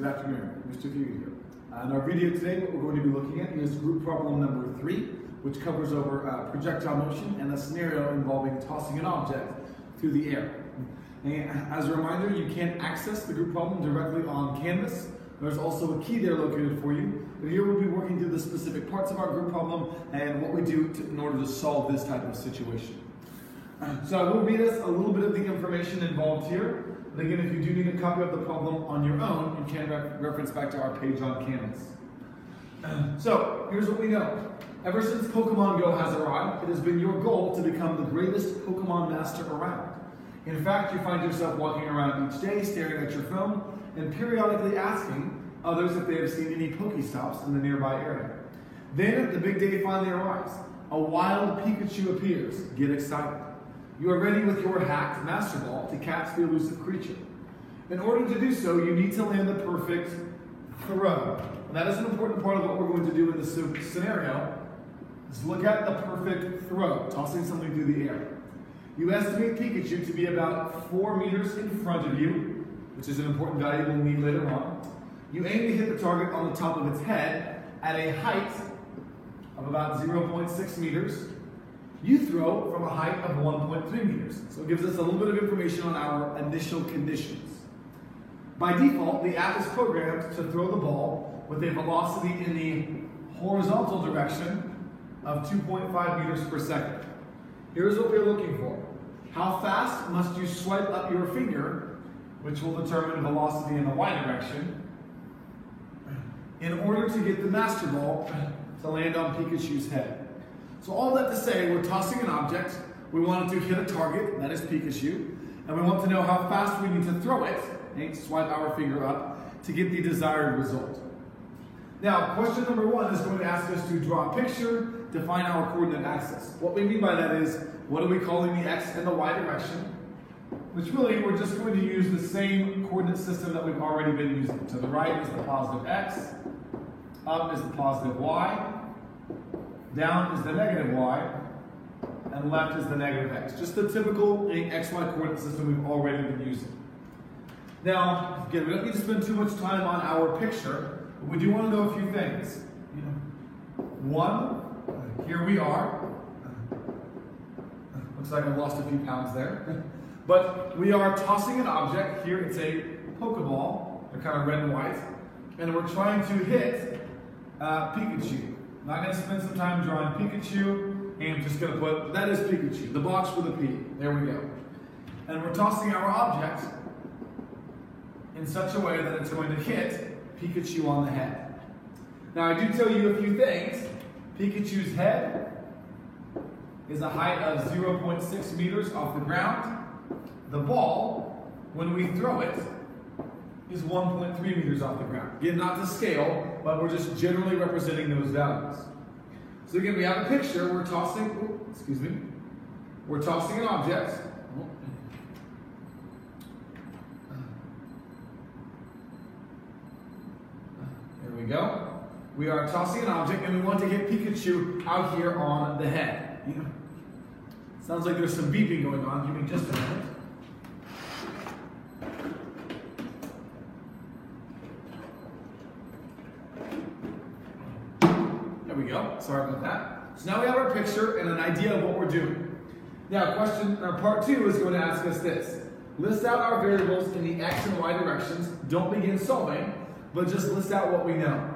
Good afternoon, Mr. Hughes here. In our video today, what we're going to be looking at is group problem number 3, which covers over projectile motion and a scenario involving tossing an object through the air. And as a reminder, you can't access the group problem directly on Canvas. There's also a key there located for you. But here we'll be working through the specific parts of our group problem and what we do in order to solve this type of situation. So I will read us a little bit of the information involved here. But again, if you do need a copy of the problem on your own, you can reference back to our page on Canvas. So here's what we know. Ever since Pokemon Go has arrived, it has been your goal to become the greatest Pokemon master around. In fact, you find yourself walking around each day, staring at your phone, and periodically asking others if they have seen any Pokestops in the nearby area. Then the big day finally arrives. A wild Pikachu appears. Get excited. You are ready with your hacked Master Ball to catch the elusive creature. In order to do so, you need to land the perfect throw. And that is an important part of what we're going to do in this scenario, is look at the perfect throw, tossing something through the air. You estimate Pikachu to be about 4 meters in front of you, which is an important value we'll need later on. You aim to hit the target on the top of its head at a height of about 0.6 meters. You throw from a height of 1.3 meters. So it gives us a little bit of information on our initial conditions. By default, the app is programmed to throw the ball with a velocity in the horizontal direction of 2.5 meters per second. Here's what we're looking for. How fast must you swipe up your finger, which will determine velocity in the y direction, in order to get the Master Ball to land on Pikachu's head. So all that to say, we're tossing an object, we want it to hit a target, that is Pikachu, and we want to know how fast we need to throw it, and swipe our finger up, to get the desired result. Now, question number 1 is going to ask us to draw a picture to find our coordinate axis. What we mean by that is, what are we calling the x and the y direction? Which really, we're just going to use the same coordinate system that we've already been using. To the right is the positive x, up is the positive y, down is the negative y, and left is the negative x. Just the typical xy coordinate system we've already been using. Now, again, we don't need to spend too much time on our picture, but we do want to know a few things. One, here we are. Looks like I've lost a few pounds there. But we are tossing an object. Here it's a Pokeball. They're kind of red and white. And we're trying to hit Pikachu. I'm not going to spend some time drawing Pikachu, and I'm just going to put, that is Pikachu, the box with a P. There we go. And we're tossing our object in such a way that it's going to hit Pikachu on the head. Now I do tell you a few things. Pikachu's head is a height of 0.6 meters off the ground. The ball, when we throw it, is 1.3 meters off the ground. Again, not to scale, but we're just generally representing those values. So again, we have a picture. We're tossing an object. There we go. We are tossing an object, and we want to hit Pikachu out here on the head. Sounds like there's some beeping going on. Give me just a minute. There we go. Sorry about that. So now we have our picture and an idea of what we're doing. Now, part 2 is going to ask us this. List out our variables in the x and y directions. Don't begin solving, but just list out what we know.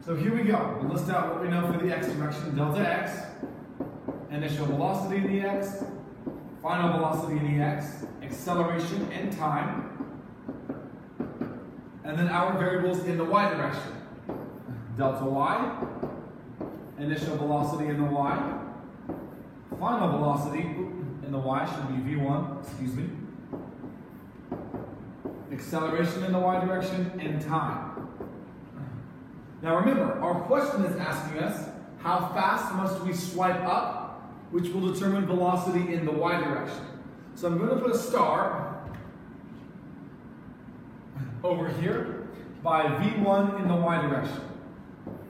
So here we go. We'll list out what we know for the x direction. Delta x, initial velocity in the x, final velocity in the x, acceleration and time, and then our variables in the y direction. Delta y, initial velocity in the y, final velocity in the y should be v1, acceleration in the y direction, and time. Now remember, our question is asking us, how fast must we swipe up, which will determine velocity in the y direction. So I'm going to put a star over here by v1 in the y direction,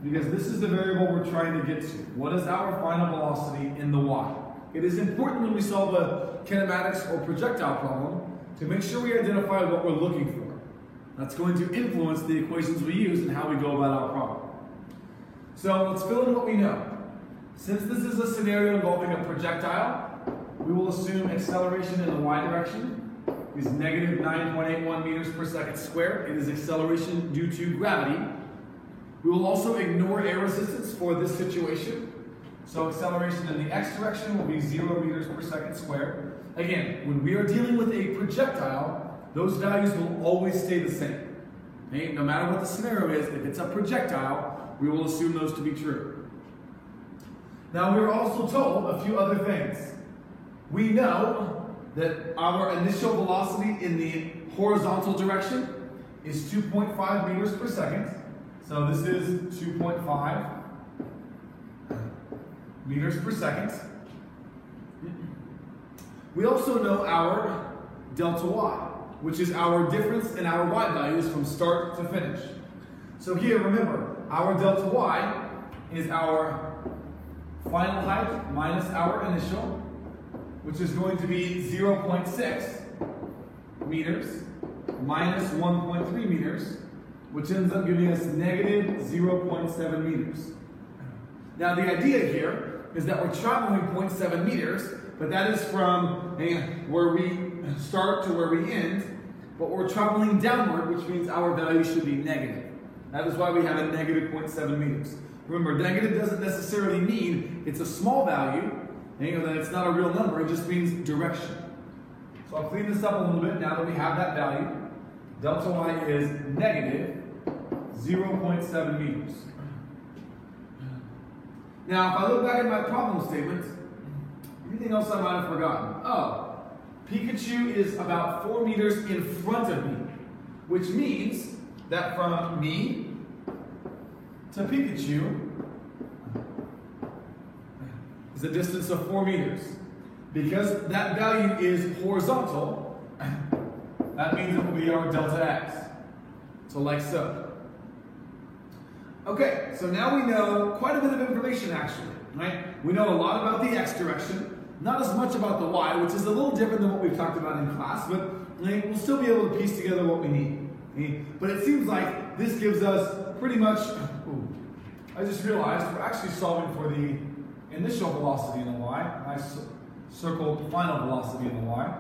because this is the variable we're trying to get to. What is our final velocity in the y? It is important when we solve a kinematics or projectile problem to make sure we identify what we're looking for. That's going to influence the equations we use and how we go about our problem. So let's fill in what we know. Since this is a scenario involving a projectile, we will assume acceleration in the y direction is negative 9.81 meters per second squared. It is acceleration due to gravity. We will also ignore air resistance for this situation. So acceleration in the x direction will be 0 meters per second squared. Again, when we are dealing with a projectile, those values will always stay the same. Okay? No matter what the scenario is, if it's a projectile, we will assume those to be true. Now we are also told a few other things. We know that our initial velocity in the horizontal direction is 2.5 meters per second. So this is 2.5 meters per second. We also know our delta y, which is our difference in our y values from start to finish. So here, remember, our delta y is our final height minus our initial, which is going to be 0.6 meters minus 1.3 meters, which ends up giving us negative 0.7 meters. Now the idea here is that we're traveling 0.7 meters, but that is from where we start to where we end, but we're traveling downward, which means our value should be negative. That is why we have a negative 0.7 meters. Remember, negative doesn't necessarily mean it's a small value, that it's not a real number, it just means direction. So I'll clean this up a little bit now that we have that value. Delta y is negative 0.7 meters. Now, if I look back at my problem statement, anything else I might have forgotten? Oh, Pikachu is about 4 meters in front of me, which means that from me to Pikachu is a distance of 4 meters. Because that value is horizontal, that means it will be our delta x. So like so. Okay, so now we know quite a bit of information actually, right? We know a lot about the x direction, not as much about the y, which is a little different than what we've talked about in class, but we'll still be able to piece together what we need. But it seems like this gives us pretty much, I just realized we're actually solving for the initial velocity in the y. I circled final velocity in the y.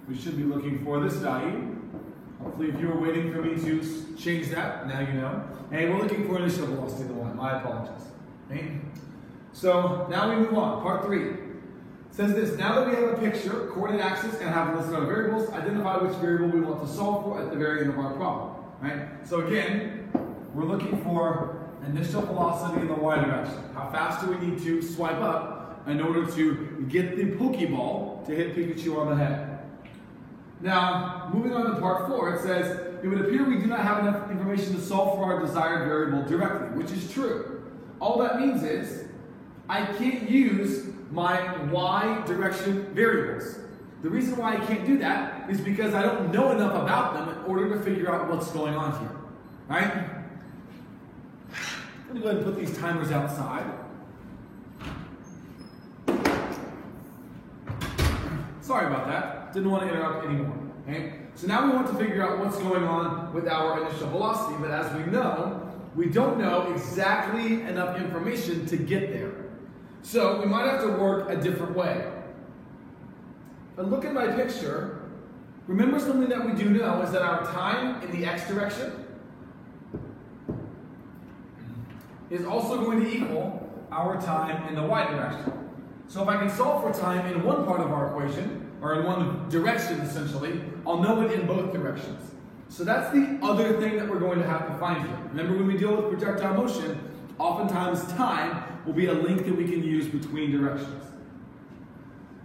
We should be looking for this value. Hopefully, if you were waiting for me to change that, now you know. And we're looking for initial velocity in the y. My apologies. Okay? So now we move on. Part 3. It says this: now that we have a picture, coordinate axis, and have a list of variables, identify which variable we want to solve for at the very end of our problem. Right? So again, we're looking for initial velocity in the y direction. How fast do we need to swipe up in order to get the Pokeball to hit Pikachu on the head? Now, moving on to part 4, it says, it would appear we do not have enough information to solve for our desired variable directly, which is true. All that means is, I can't use my y direction variables. The reason why I can't do that is because I don't know enough about them in order to figure out what's going on here. Right? I'm going to go ahead and put these timers outside. Sorry about that. Didn't want to interrupt anymore. Okay? So now we want to figure out what's going on with our initial velocity, but as we know, we don't know exactly enough information to get there. So we might have to work a different way. But look at my picture. Remember something that we do know is that our time in the x direction is also going to equal our time in the y direction. So if I can solve for time in one part of our equation, or in one direction essentially, I'll know it in both directions. So that's the other thing that we're going to have to find here. Remember, when we deal with projectile motion, oftentimes time will be a link that we can use between directions.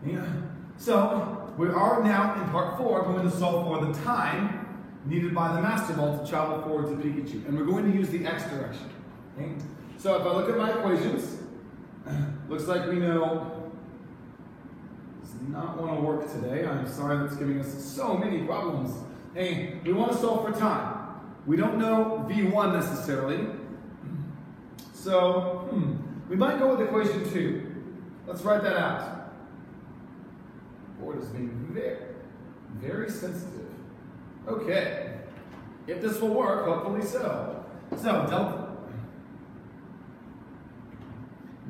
Yeah. So we are now in part 4 going to solve for the time needed by the Master Ball to travel forward to Pikachu. And we're going to use the x direction. Okay? So if I look at my equations, looks like we know does not want to work today. I'm sorry, that's giving us so many problems. Hey, we want to solve for time. We don't know V1 necessarily. So, we might go with equation 2. Let's write that out. Board is being very, very sensitive. Okay. If this will work, hopefully so. So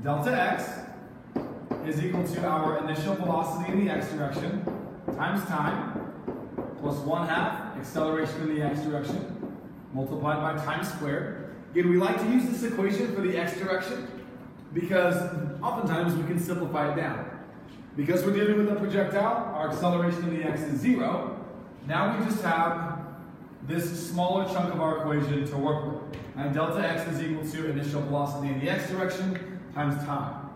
delta x is equal to our initial velocity in the x direction times time plus 1/2 acceleration in the x direction multiplied by time squared. Again, we like to use this equation for the x direction because oftentimes we can simplify it down. Because we're dealing with a projectile, our acceleration in the x is 0. Now we just have this smaller chunk of our equation to work with. And delta x is equal to initial velocity in the x direction times time.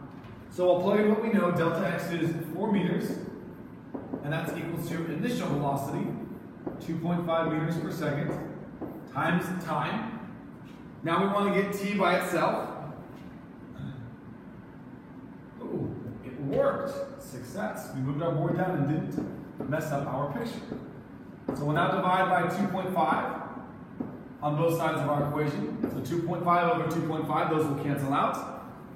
So I'll plug in what we know. Delta x is 4 meters, and that's equal to initial velocity, 2.5 meters per second, times time. Now we want to get t by itself. Ooh, it worked. Success. We moved our board down and didn't mess up our picture. So we'll now divide by 2.5 on both sides of our equation. So 2.5 over 2.5, those will cancel out.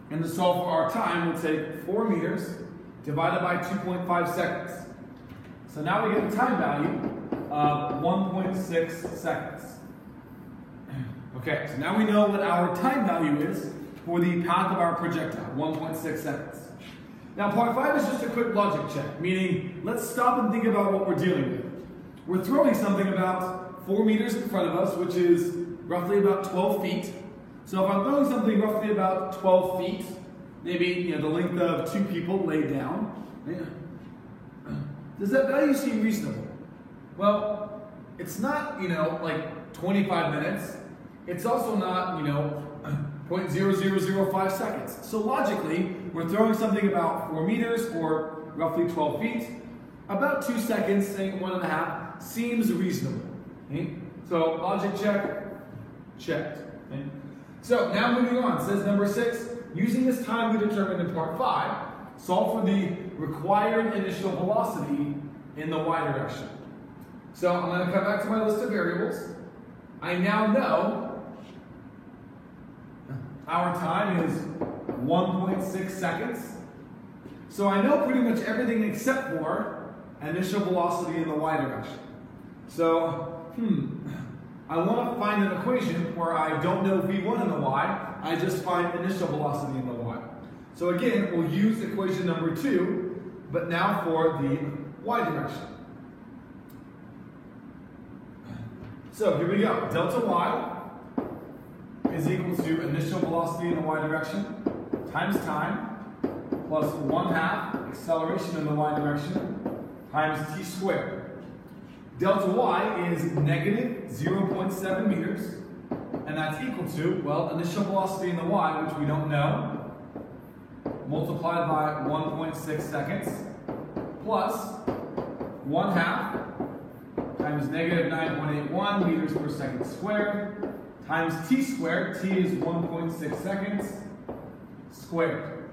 And to solve for our time, we'll take 4 meters divided by 2.5 seconds. So now we get a time value of 1.6 seconds. Okay, so now we know what our time value is for the path of our projectile, 1.6 seconds. Now part 5 is just a quick logic check, meaning let's stop and think about what we're dealing with. We're throwing something about 4 meters in front of us, which is roughly about 12 feet. So if I'm throwing something roughly about 12 feet, maybe the length of 2 people laid down, does that value seem reasonable? Well, it's not, like 25 minutes. It's also not, 0.0005 seconds. So logically, we're throwing something about 4 meters or roughly 12 feet. About 2 seconds, saying 1.5, seems reasonable. Okay? So logic check, checked. Okay? So now moving on, it says number 6, using this time we determined in part 5, solve for the required initial velocity in the y direction. So I'm going to come back to my list of variables. I now know our time is 1.6 seconds. So I know pretty much everything except for initial velocity in the y direction. So, I want to find an equation where I don't know v1 in the y, I just find initial velocity in the y. So again, we'll use equation number 2, but now for the y direction. So here we go. Delta y is equal to initial velocity in the y direction times time plus 1/2 acceleration in the y direction times t squared. Delta y is negative 0.7 meters, and that's equal to, well, initial velocity in the y, which we don't know, multiplied by 1.6 seconds, plus 1/2 times negative 9.81 meters per second squared, times t squared. T is 1.6 seconds squared.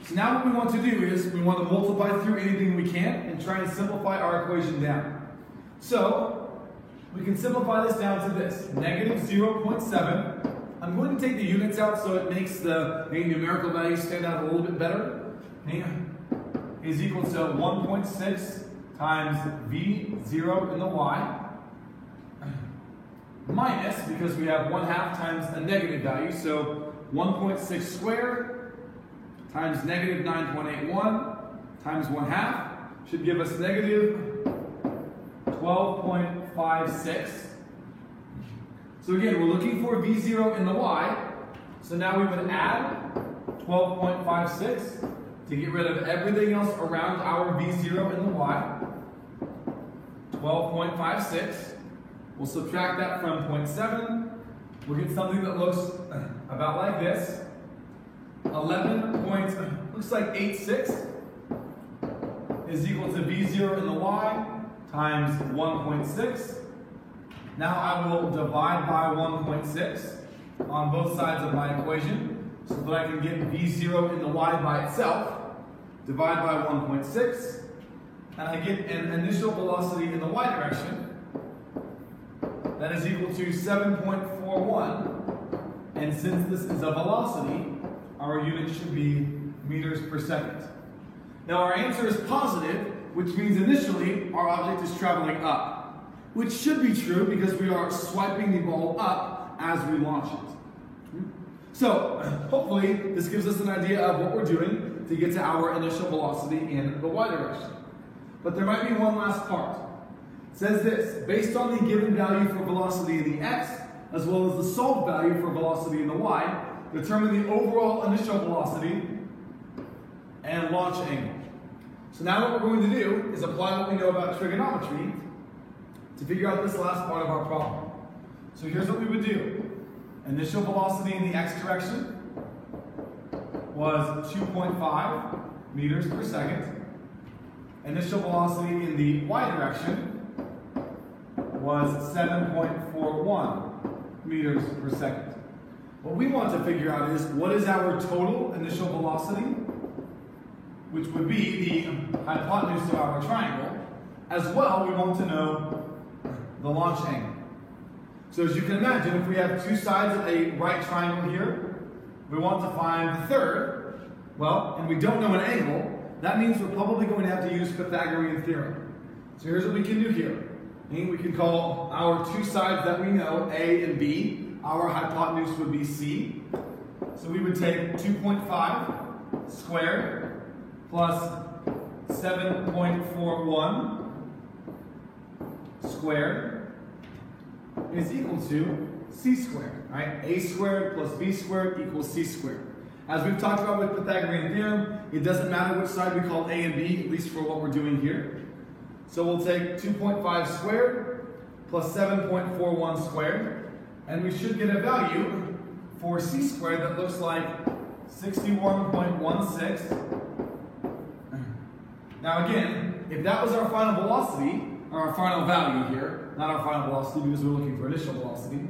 So now what we want to do is we want to multiply through anything we can and try and simplify our equation down. So we can simplify this down to this, negative 0.7. I'm going to take the units out so it makes the numerical value stand out a little bit better. Is equal to 1.6 times v0 in the y minus, because we have 1/2 times a negative value, so 1.6 squared times negative 9.81 times 1/2 should give us negative 12.56. So again, we're looking for v0 in the y, so now we would add 12.56 to get rid of everything else around our v0 in the y. 12.56. We'll subtract that from 0.7. We'll get something that looks about like this. 86 is equal to v0 in the y times 1.6. Now I will divide by 1.6 on both sides of my equation so that I can get v0 in the y by itself. Divide by 1.6. And I get an initial velocity in the y direction that is equal to 7.41. And since this is a velocity, our unit should be meters per second. Now our answer is positive which means initially our object is traveling up, which should be true because we are swiping the ball up as we launch it. So hopefully this gives us an idea of what we're doing to get to our initial velocity in the y direction. But there might be one last part. It says this: based on the given value for velocity in the x, as well as the solved value for velocity in the y, determine the overall initial velocity and launch angle. So now what we're going to do is apply what we know about trigonometry to figure out this last part of our problem. So here's what we would do. Initial velocity in the x direction was 2.5 meters per second. Initial velocity in the y direction was 7.41 meters per second. What we want to figure out is what is our total initial velocity, which would be the hypotenuse of our triangle. As well, we want to know the launch angle. So as you can imagine, if we have two sides of a right triangle here, we want to find the third. Well, and we don't know an angle, that means we're probably going to have to use Pythagorean theorem. So here's what we can do here. We can call our two sides that we know, A and B. Our hypotenuse would be C. So we would take 2.5 squared plus 7.41 squared is equal to C squared, right? A squared plus B squared equals C squared. As we've talked about with Pythagorean theorem, it doesn't matter which side we call A and B, at least for what we're doing here. So we'll take 2.5 squared plus 7.41 squared, and we should get a value for C squared that looks like 61.16. Now again, if that was our final velocity, or our final value here, not our final velocity because we're looking for initial velocity,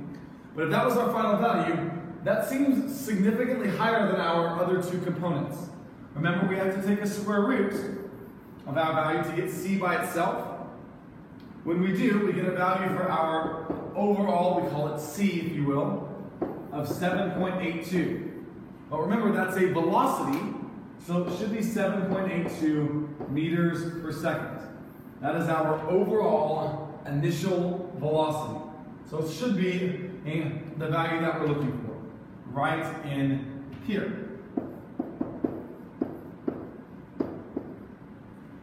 but if that was our final value, that seems significantly higher than our other two components. Remember, we have to take a square root of our value to get C by itself. When we do, we get a value for our overall, we call it C, if you will, of 7.82. But remember, that's a velocity, so it should be 7.82 meters per second. That is our overall initial velocity. So it should be the value that we're looking for, right in here.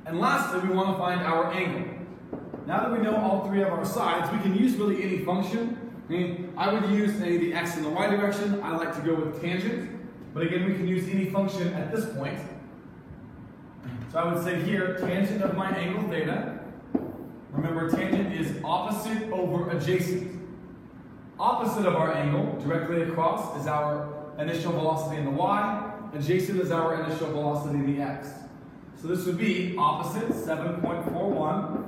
And lastly, we want to find our angle. Now that we know all three of our sides, we can use really any function. I would use any of the x and the y direction. I like to go with tangent. But again, we can use any function at this point. So I would say here, tangent of my angle theta. Remember, tangent is opposite over adjacent. Opposite of our angle, directly across, is our initial velocity in the y. Adjacent is our initial velocity in the x. So this would be opposite, 7.41,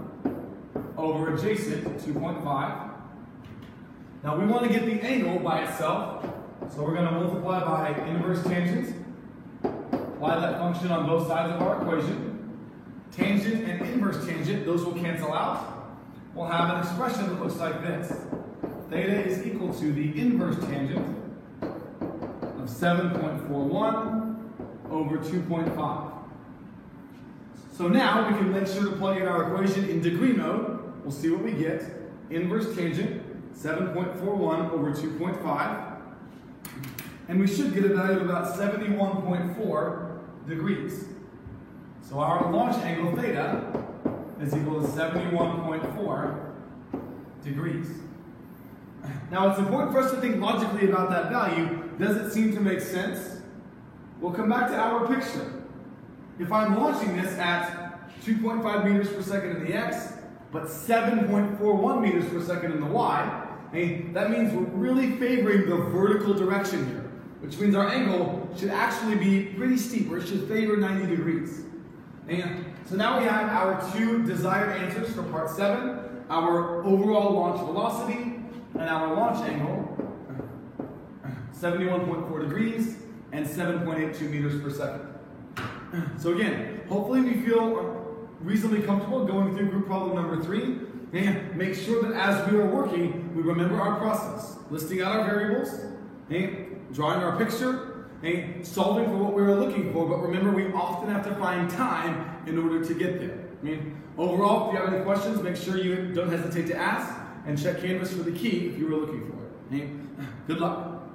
over adjacent, 2.5. Now we want to get the angle by itself, so we're going to multiply by inverse tangent. Apply that function on both sides of our equation. Tangent and inverse tangent, those will cancel out. We'll have an expression that looks like this. Theta is equal to the inverse tangent of 7.41 over 2.5. So now we can make sure to plug in our equation in degree mode. We'll see what we get. Inverse tangent, 7.41 over 2.5. And we should get a value of about 71.4 degrees. So our launch angle theta is equal to 71.4 degrees. Now it's important for us to think logically about that value. Does it seem to make sense? We'll come back to our picture. If I'm launching this at 2.5 meters per second in the x, but 7.41 meters per second in the y, that means we're really favoring the vertical direction here, which means our angle should actually be pretty steep, or it should favor 90 degrees. And so now we have our two desired answers for part 7, our overall launch velocity and our launch angle, 71.4 degrees and 7.82 meters per second. So again, hopefully we feel reasonably comfortable going through group problem number 3. And make sure that as we are working, we remember our process. Listing out our variables, drawing our picture, solving for what we are looking for. But remember, we often have to find time in order to get there. Overall, if you have any questions, make sure you don't hesitate to ask and check Canvas for the key if you were looking for it. Good luck.